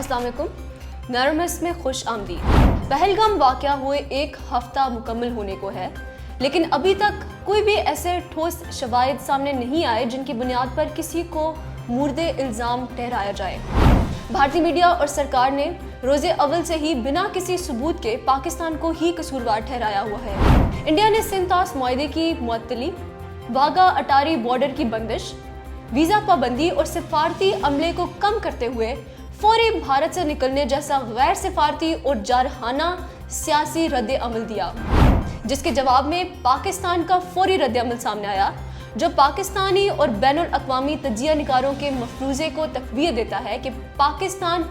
अस्सलाम वालेकुम। नरमस में खुश आमदीद। पहलगाम वाक़या हुए एक हफ्ता मुकम्मल होने को है, लेकिन अभी तक कोई भी ऐसे ठोस शवाहिद सामने नहीं आए जिनकी बुनियाद पर किसी को मुर्दे इल्ज़ाम ठहराया जाए। भारतीय मीडिया और सरकार ने रोज़े अव्वल से ही बिना किसी सबूत के पाकिस्तान को ही कसूरवार ठहराया हुआ है। इंडिया ने सिंध मुआहदे की मुअत्तली, वाघा अटारी बॉर्डर की बंदिश, वीज़ा पाबंदी और सिफारती अमले को कम करते हुए फौरी भारत से निकलने जैसा गैर सिफारती और जारहाना सियासी रद्द अमल दिया, जिसके जवाब में पाकिस्तान का फौरी रद्द अमल सामने आया, जो पाकिस्तानी और बैनुल अक़वामी तजिया निकारों के मफरूज़े को तक़वियत देता है कि पाकिस्तान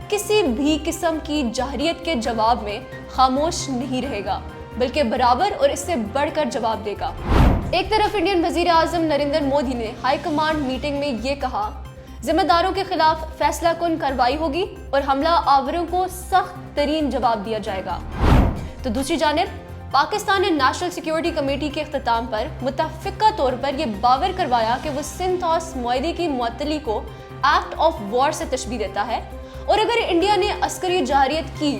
किसी भी किस्म की जाहरियत के जवाब में खामोश नहीं रहेगा, बल्कि बराबर और इससे बढ़कर जवाब देगा। एक तरफ इंडियन वज़ीर आज़म नरेंद्र मोदी ने हाई कमांड मीटिंग में ये कहा, जिम्मेदारों के खिलाफ फैसला कुन कार्रवाई होगी और हमला आवरों को सख्त तरीन जवाब दिया जाएगा। तो दूसरी जानिब पाकिस्तान ने नेशनल सिक्योरिटी कमेटी के इख्तिताम पर मुतफ़िक़ा तौर पर यह बावर करवाया कि वो सिंध मुआहदे की मुअत्तली को एक्ट ऑफ वॉर से तशबीह देता है, और अगर इंडिया ने अस्करी जाहरियत की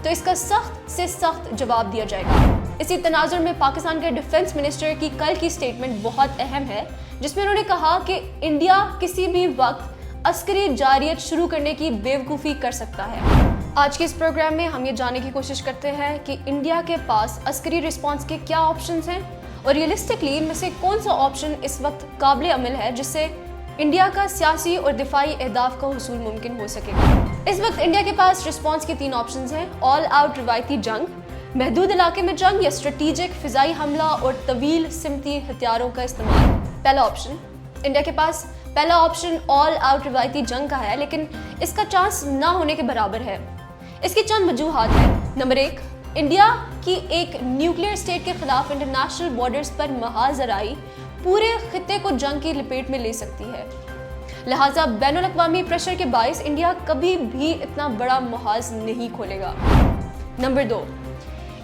तो इसका सख्त से सख्त जवाब दिया जाएगा। इसी तनाजुर में पाकिस्तान के डिफेंस मिनिस्टर की कल की स्टेटमेंट बहुत अहम है, जिसमें उन्होंने कहा कि इंडिया किसी भी वक्त अस्करी जारियत शुरू करने की बेवकूफ़ी कर सकता है। आज के इस प्रोग्राम में हम ये जानने की कोशिश करते हैं कि इंडिया के पास अस्करी रिस्पांस के क्या ऑप्शंस हैं और रियलिस्टिकली इनमें से कौन सा ऑप्शन इस वक्त काबिल अमल है जिससे इंडिया का सियासी और दिफाई अहदाफ का हुसूल मुमकिन हो सकेगा। इस वक्त इंडिया के पास रिस्पांस के 3 ऑप्शंस हैं: ऑल आउट रिवायती जंग, महदूद इलाके में जंग या स्ट्रेटेजिक फिजाई हमला और तवील सिमती हथियारों का इस्तेमाल। पहला ऑप्शन इंडिया के पास पहला ऑप्शन ऑल आउट रिवायती जंग का है, लेकिन इसका चांस ना होने के बराबर है। इसकी चंद वजूहात हैं। नंबर 1, इंडिया की एक न्यूक्लियर स्टेट के खिलाफ इंटरनेशनल बॉर्डर्स पर महाजराई पूरे खित्ते को जंग की लपेट में ले सकती है, लिहाजा बैनुल अक़वामी प्रेशर के बायस इंडिया कभी भी इतना बड़ा मुहाज नहीं खोलेगा। नंबर 2,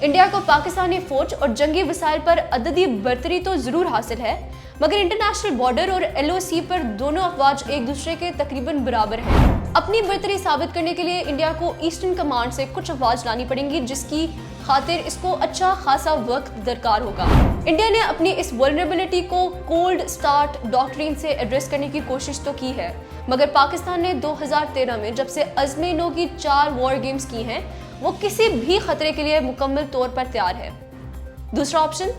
इंडिया को पाकिस्तानी फौज और जंगी वसाइल पर अददी बर्तरी तो जरूर हासिल है, मगर इंटरनेशनल बॉर्डर और LOC पर दोनों अफवाज एक दूसरे के तकरीबन बराबर हैं। अपनी बर्तरी साबित करने के लिए इंडिया को ईस्टर्न कमांड से कुछ अफवाज लानी पड़ेंगी, जिसकी खातिर इसको अच्छा खासा वक्त दरकार होगा। इंडिया ने अपनी इस वल्नरेबिलिटी को कोल्ड स्टार्ट डॉक्ट्रिन से एड्रेस करने की कोशिश तो की है, मगर पाकिस्तान ने 2013 में जब से अज़्म नो की 4 वॉर गेम्स की हैं, वो किसी भी खतरे के लिए मुकम्मल तौर पर तैयार है। दूसरा ऑप्शन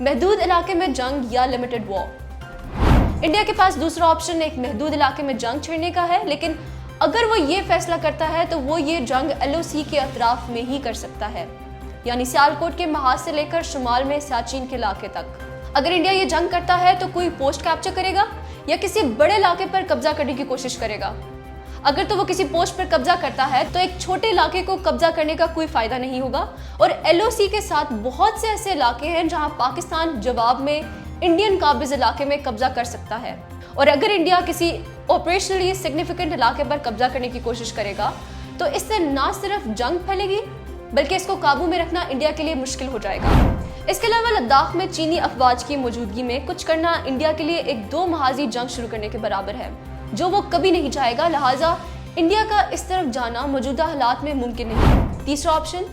महदूद इलाके में जंग या लिमिटेड वॉर। इंडिया के पास दूसरा ऑप्शन एक महदूद इलाके में जंग छेड़ने का है, लेकिन अगर वो ये फैसला करता है तो वो ये जंग LOC के अतराफ में ही कर सकता है, यानी सियालकोट के महाज से लेकर शुमाल में सियाचिन के इलाके तक। अगर इंडिया ये जंग करता है तो कोई पोस्ट कैप्चर करेगा या किसी बड़े इलाके पर कब्जा करने की कोशिश करेगा। अगर तो वो किसी पोस्ट पर कब्जा करता है तो एक छोटे इलाके को कब्जा करने का कोई फायदा नहीं होगा, और LOC के साथ बहुत से ऐसे इलाके हैं जहां पाकिस्तान जवाब में इंडियन काबिज इलाके में कब्जा कर सकता है, और अगर इंडिया किसी ऑपरेशनली सिग्निफिकेंट इलाके पर कब्जा करने की कोशिश करेगा तो इससे ना सिर्फ जंग फैलेगी बल्कि इसको काबू में रखना इंडिया के लिए मुश्किल हो जाएगा। इसके अलावा लद्दाख में चीनी अफवाज की मौजूदगी में कुछ करना इंडिया के लिए एक 2 महाजी जंग शुरू करने के बराबर है, जो वो कभी नहीं चाहेगा, लिहाजा इंडिया का इस तरफ जाना मौजूदा हालात में मुमकिन नहीं। तीसरा ऑप्शन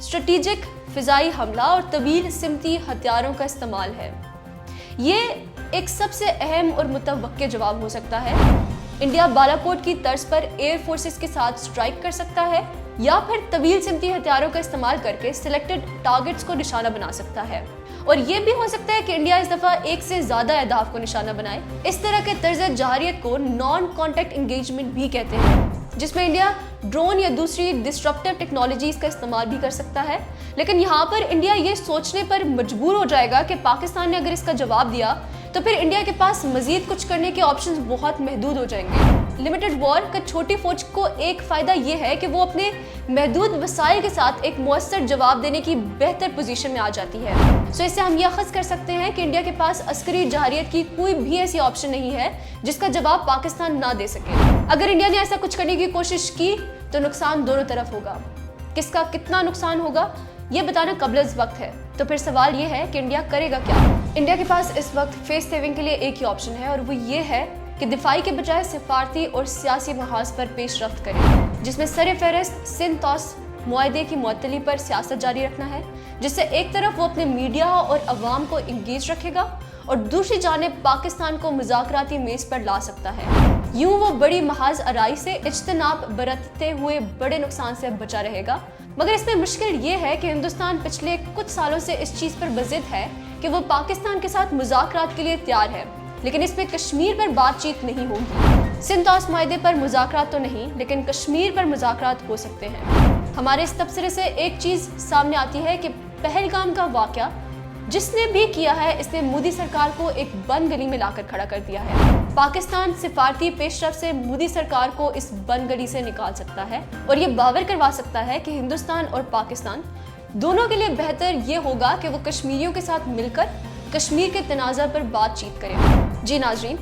स्ट्रेटेजिक फिजाई हमला और तवील सिमती हथियारों का इस्तेमाल है। ये एक सबसे अहम और मुतवक्के जवाब हो सकता है। इंडिया बालाकोट की तर्ज पर एयर फोर्सेस के साथ स्ट्राइक कर सकता है या फिर तवील सिमती हथियारों का इस्तेमाल करके सिलेक्टेड टारगेट्स को निशाना बना सकता है, और ये भी हो सकता है कि इंडिया इस दफा एक से ज्यादा अहदाफ को निशाना बनाए। इस तरह के तर्ज जारियत को नॉन कॉन्टैक्ट एंगेजमेंट भी कहते हैं, जिसमें इंडिया ड्रोन या दूसरी डिस्ट्रप्टिव टेक्नोलॉजीज का इस्तेमाल भी कर सकता है। लेकिन यहाँ पर इंडिया ये सोचने पर मजबूर हो जाएगा कि पाकिस्तान ने अगर इसका जवाब दिया तो फिर इंडिया के पास मजीद कुछ करने के ऑप्शंस बहुत महदूद हो जाएंगे। लिमिटेड वॉर का छोटी फौज को एक फायदा ये है कि वो अपने महदूद वसाइल के साथ एक मुअस्सर जवाब देने की बेहतर पोजीशन में आ जाती है। सो इससे हम यह अखज़ कर सकते हैं कि इंडिया के पास अस्करी जाहरियत की कोई भी ऐसी ऑप्शन नहीं है जिसका जवाब पाकिस्तान ना दे सके। अगर इंडिया ने ऐसा कुछ करने की कोशिश की तो नुकसान दोनों तरफ होगा। किसका कितना नुकसान होगा ये बताना कबल वक्त है। तो फिर सवाल ये है कि इंडिया करेगा क्या। इंडिया के पास इस वक्त फेस सेविंग के लिए एक ही ऑप्शन है, और वो ये है कि दिफाई के बजाय सिफारती और सियासी महाज पर पेशरफ्त करें। जिसमें सर फहरिस्त सिंध तौस मुआहदे की मुअत्तली पर सियासत जारी रखना है, जिससे एक तरफ वो अपने मीडिया और अवाम को इंगेज रखेगा और दूसरी जानिब पाकिस्तान को मुज़ाकराती मेज़ पर ला सकता है। यूं वो बड़ी महाज आराई से इज्तनाब बरतते हुए बड़े नुकसान से बचा रहेगा, मगर इसमें मुश्किल ये है कि हिंदुस्तान पिछले कुछ सालों से इस चीज़ पर बज़िद है कि वो पाकिस्तान के साथ मुज़ाकरात के लिए तैयार है, लेकिन इसमें कश्मीर पर बातचीत नहीं होगी। सिंध तौस मुआहदे पर मुज़ाकरात तो नहीं, लेकिन कश्मीर पर मुज़ाकरात हो सकते हैं। हमारे इस तबसरे से एक चीज़ सामने आती है कि पहलगाम का वाक़या जिसने भी किया है, इसने मोदी सरकार को एक बंद गली में लाकर खड़ा कर दिया है। पाकिस्तान सिफारती पेशरफ से मोदी सरकार को इस बंद गली से निकाल सकता है और ये बावर करवा सकता है कि हिंदुस्तान और पाकिस्तान दोनों के लिए बेहतर ये होगा कि वो कश्मीरियों के साथ मिलकर कश्मीर के तनाज़ा पर बातचीत करें। जी नाज़रीन,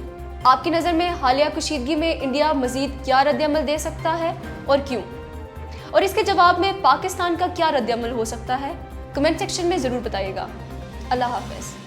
आपकी नज़र में हालिया कशीदगी में इंडिया मज़ीद क्या रद्द-ए-अमल दे सकता है और क्यों? और इसके जवाब में पाकिस्तान का क्या रद्द-ए-अमल हो सकता है? कमेंट सेक्शन में ज़रूर बताइएगा। अल्लाह हाफ़िज़।